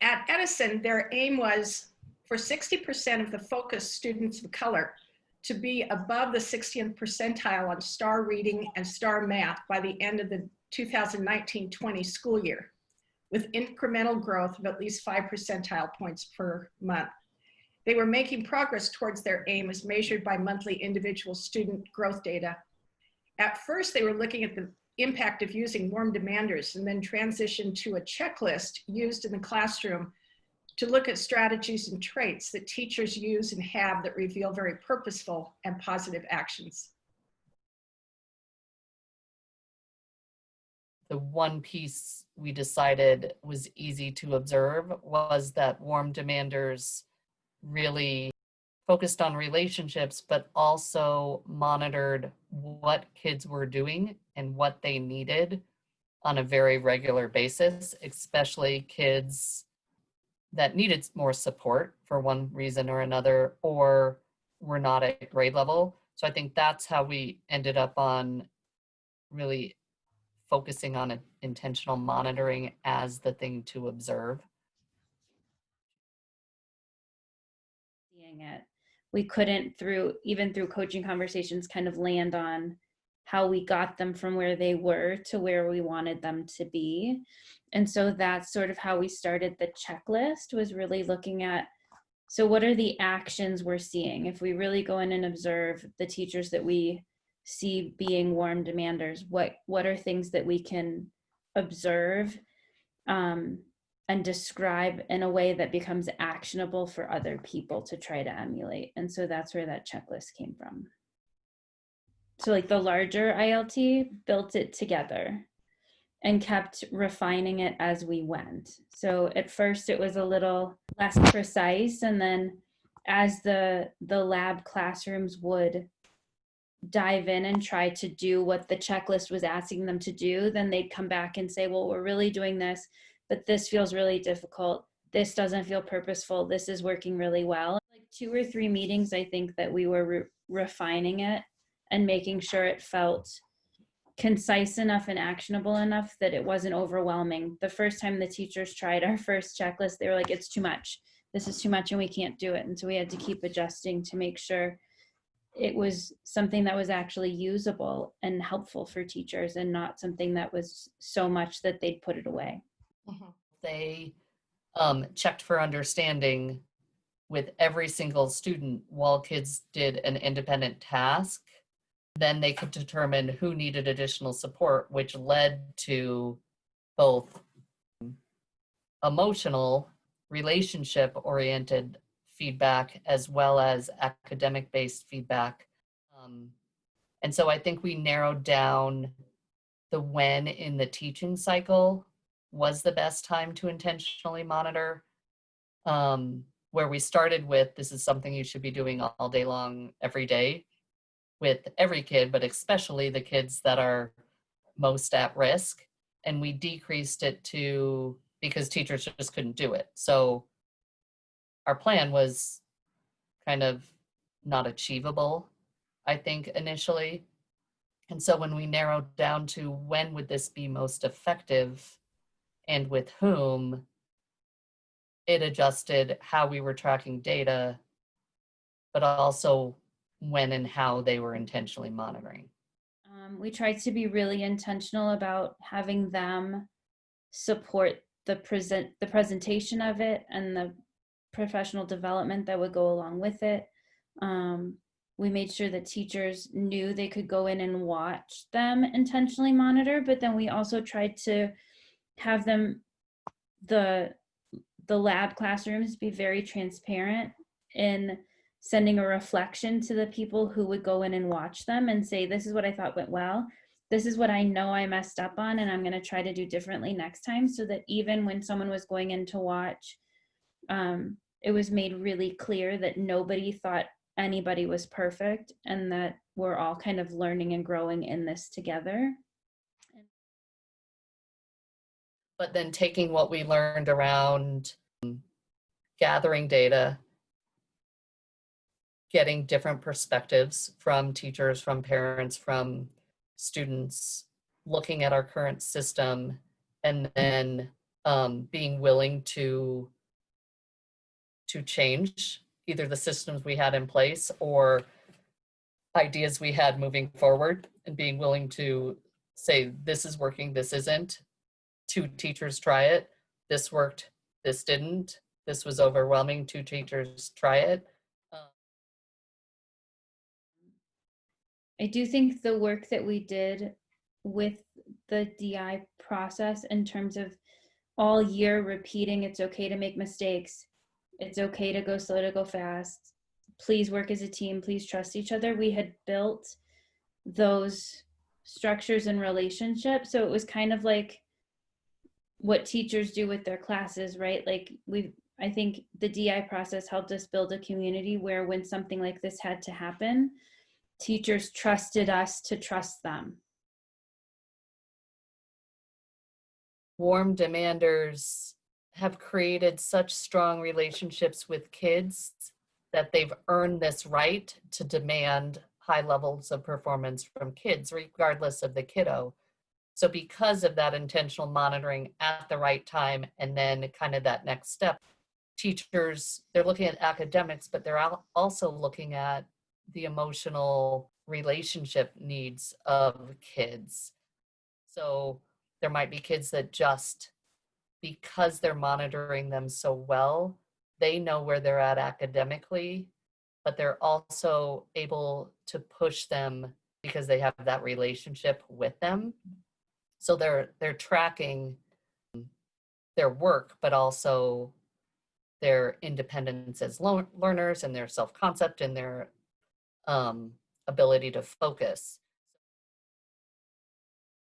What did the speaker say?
at Edison, their aim was for 60% of the focused students of color to be above the 60th percentile on STAR reading and STAR math by the end of the 2019-20 school year, with incremental growth of at least 5 percentile points per month. They were making progress towards their aim as measured by monthly individual student growth data. At first, they were looking at the impact of using warm demanders and then transitioned to a checklist used in the classroom to look at strategies and traits that teachers use and have that reveal very purposeful and positive actions. The one piece we decided was easy to observe was that warm demanders really focused on relationships, but also monitored what kids were doing and what they needed on a very regular basis, especially kids that needed more support for one reason or another, or were not at grade level. So I think that's how we ended up on really focusing on intentional monitoring as the thing to observe. Seeing it, we couldn't even through coaching conversations kind of land on how we got them from where they were to where we wanted them to be. And so that's sort of how we started the checklist, was really looking at, so what are the actions we're seeing? If we really go in and observe the teachers that we see being warm demanders, what are things that we can observe and describe in a way that becomes actionable for other people to try to emulate? And so that's where that checklist came from. So like the larger ILT built it together and kept refining it as we went. So at first it was a little less precise, and then as the lab classrooms would dive in and try to do what the checklist was asking them to do, then they'd come back and say, well, we're really doing this, but this feels really difficult. This doesn't feel purposeful. This is working really well. Like 2 or 3 meetings, I think that we were refining it and making sure it felt concise enough and actionable enough that it wasn't overwhelming. The first time the teachers tried our first checklist, they were like, it's too much. This is too much and we can't do it. And so we had to keep adjusting to make sure it was something that was actually usable and helpful for teachers, and not something that was so much that they'd put it away. Mm-hmm. They checked for understanding with every single student while kids did an independent task. Then they could determine who needed additional support, which led to both emotional, relationship-oriented feedback as well as academic-based feedback. And so I think we narrowed down the when in the teaching cycle was the best time to intentionally monitor, where we started with, this is something you should be doing all day long, every day, with every kid, but especially the kids that are most at risk. And we decreased it to, because teachers just couldn't do it. So our plan was kind of not achievable, I think, initially. And so when we narrowed down to when would this be most effective and with whom, it adjusted how we were tracking data, but also when and how they were intentionally monitoring. We tried to be really intentional about having them support the presentation of it and the professional development that would go along with it. We made sure that teachers knew they could go in and watch them intentionally monitor, but then we also tried to have them, the lab classrooms, be very transparent in sending a reflection to the people who would go in and watch them and say, this is what I thought went well. This is what I know I messed up on, and I'm going to try to do differently next time, so that even when someone was going in to watch, it was made really clear that nobody thought anybody was perfect, and that we're all kind of learning and growing in this together. But then taking what we learned around gathering data, getting different perspectives from teachers, from parents, from students, looking at our current system, and then being willing to change either the systems we had in place or ideas we had moving forward, and being willing to say, this is working, this isn't. 2 teachers try it. This worked, this didn't. This was overwhelming. 2 teachers try it. I do think the work that we did with the DI process in terms of all year repeating, it's okay to make mistakes, it's okay to go slow, to go fast, please work as a team, please trust each other. We had built those structures and relationships. So it was kind of like what teachers do with their classes, right? Like I think the DI process helped us build a community where when something like this had to happen, teachers trusted us to trust them. Warm demanders have created such strong relationships with kids that they've earned this right to demand high levels of performance from kids, regardless of the kiddo. So because of that intentional monitoring at the right time, and then kind of that next step, teachers, they're looking at academics, but they're also looking at the emotional relationship needs of kids. So there might be kids that just, because they're monitoring them so well, they know where they're at academically, but they're also able to push them because they have that relationship with them. So they're tracking their work, but also their independence as learners and their self-concept and their ability to focus.